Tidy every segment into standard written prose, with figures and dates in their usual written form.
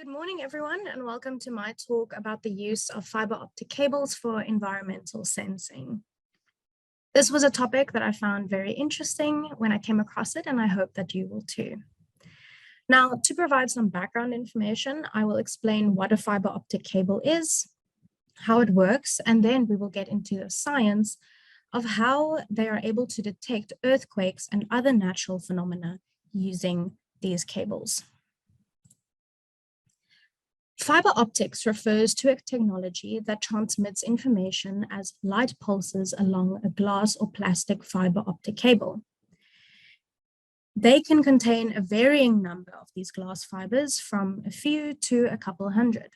Good morning, everyone, and welcome to my talk about the use of fiber optic cables for environmental sensing. This was a topic that I found very interesting when I came across it, and I hope that you will too. Now, to provide some background information, I will explain what a fiber optic cable is, how it works, and then we will get into the science of how they are able to detect earthquakes and other natural phenomena using these cables. Fiber optics refers to a technology that transmits information as light pulses along a glass or plastic fiber optic cable. They can contain a varying number of these glass fibers, from a few to a couple hundred.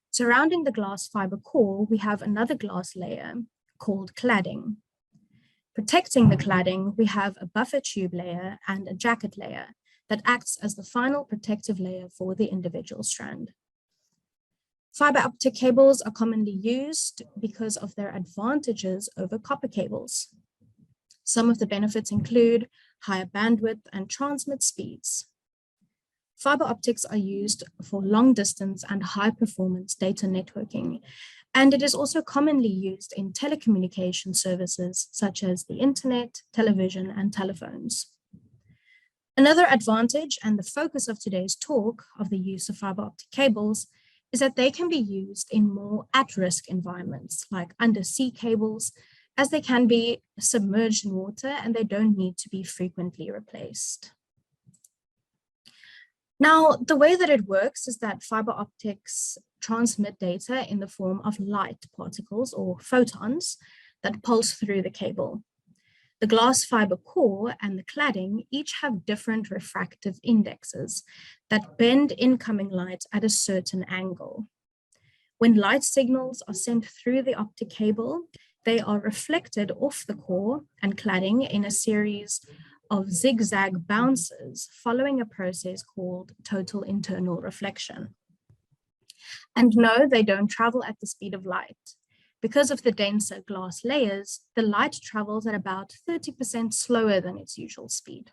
Surrounding the glass fiber core, we have another glass layer called cladding. Protecting the cladding, we have a buffer tube layer and a jacket layer that acts as the final protective layer for the individual strand. Fiber optic cables are commonly used because of their advantages over copper cables. Some of the benefits include higher bandwidth and transmit speeds. Fiber optics are used for long distance and high performance data networking, and it is also commonly used in telecommunication services such as the internet, television, and telephones. Another advantage, and the focus of today's talk of the use of fiber optic cables, is that they can be used in more at-risk environments like undersea cables, as they can be submerged in water and they don't need to be frequently replaced. Now, the way that it works is that fiber optics transmit data in the form of light particles or photons that pulse through the cable. The glass fiber core and the cladding each have different refractive indexes that bend incoming light at a certain angle. When light signals are sent through the optic cable, they are reflected off the core and cladding in a series of zigzag bounces following a process called total internal reflection. And no, they don't travel at the speed of light. Because of the denser glass layers, the light travels at about 30% slower than its usual speed.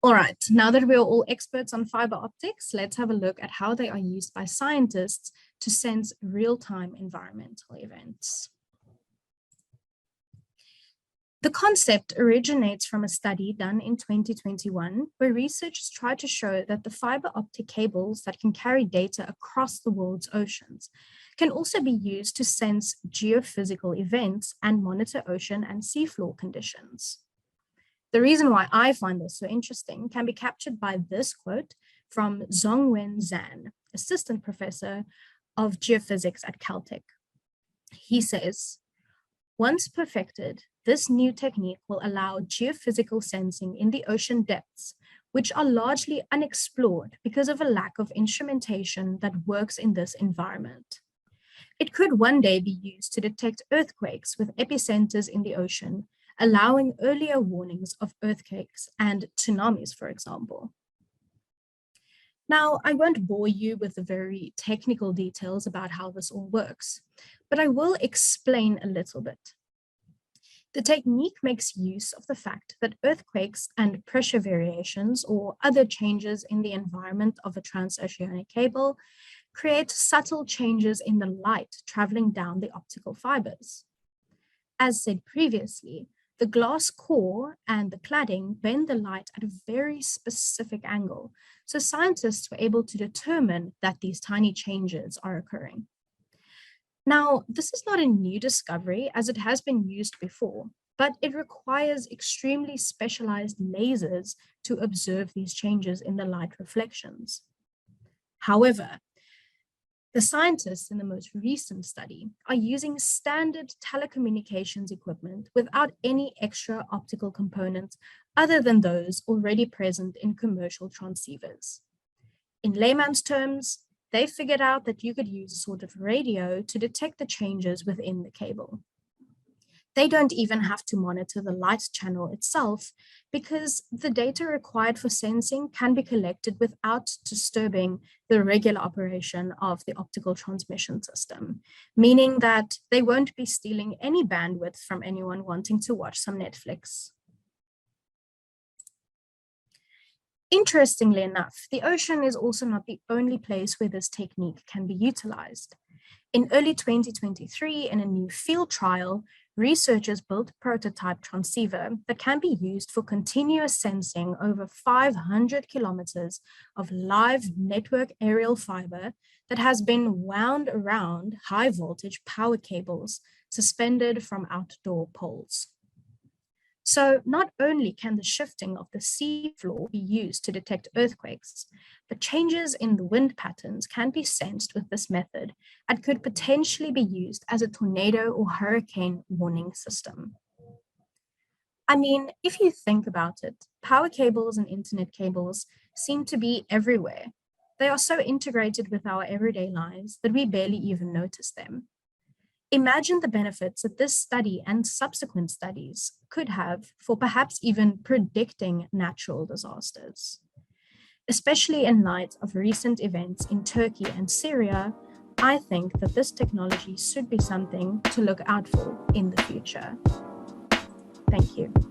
All right, now that we're all experts on fiber optics, let's have a look at how they are used by scientists to sense real-time environmental events. The concept originates from a study done in 2021, where researchers tried to show that the fiber optic cables that can carry data across the world's oceans can also be used to sense geophysical events and monitor ocean and seafloor conditions. The reason why I find this so interesting can be captured by this quote from Zhongwen Zhan, assistant professor of geophysics at Caltech. He says, "Once perfected, this new technique will allow geophysical sensing in the ocean depths, which are largely unexplored because of a lack of instrumentation that works in this environment. It could one day be used to detect earthquakes with epicenters in the ocean, allowing earlier warnings of earthquakes and tsunamis, for example." Now, I won't bore you with the very technical details about how this all works, but I will explain a little bit. The technique makes use of the fact that earthquakes and pressure variations or other changes in the environment of a transoceanic cable create subtle changes in the light traveling down the optical fibers. As said previously, the glass core and the cladding bend the light at a very specific angle, so scientists were able to determine that these tiny changes are occurring. Now, this is not a new discovery as it has been used before, but it requires extremely specialized lasers to observe these changes in the light reflections. However, the scientists in the most recent study are using standard telecommunications equipment without any extra optical components other than those already present in commercial transceivers. In layman's terms, they figured out that you could use a sort of radio to detect the changes within the cable. They don't even have to monitor the light channel itself because the data required for sensing can be collected without disturbing the regular operation of the optical transmission system, meaning that they won't be stealing any bandwidth from anyone wanting to watch some Netflix. Interestingly enough, the ocean is also not the only place where this technique can be utilized. In early 2023, in a new field trial, researchers built a prototype transceiver that can be used for continuous sensing over 500 kilometers of live network aerial fiber that has been wound around high voltage power cables suspended from outdoor poles. So not only can the shifting of the seafloor be used to detect earthquakes, but changes in the wind patterns can be sensed with this method and could potentially be used as a tornado or hurricane warning system. I mean, if you think about it, power cables and internet cables seem to be everywhere. They are so integrated with our everyday lives that we barely even notice them. Imagine the benefits that this study and subsequent studies could have for perhaps even predicting natural disasters. Especially in light of recent events in Turkey and Syria, I think that this technology should be something to look out for in the future. Thank you.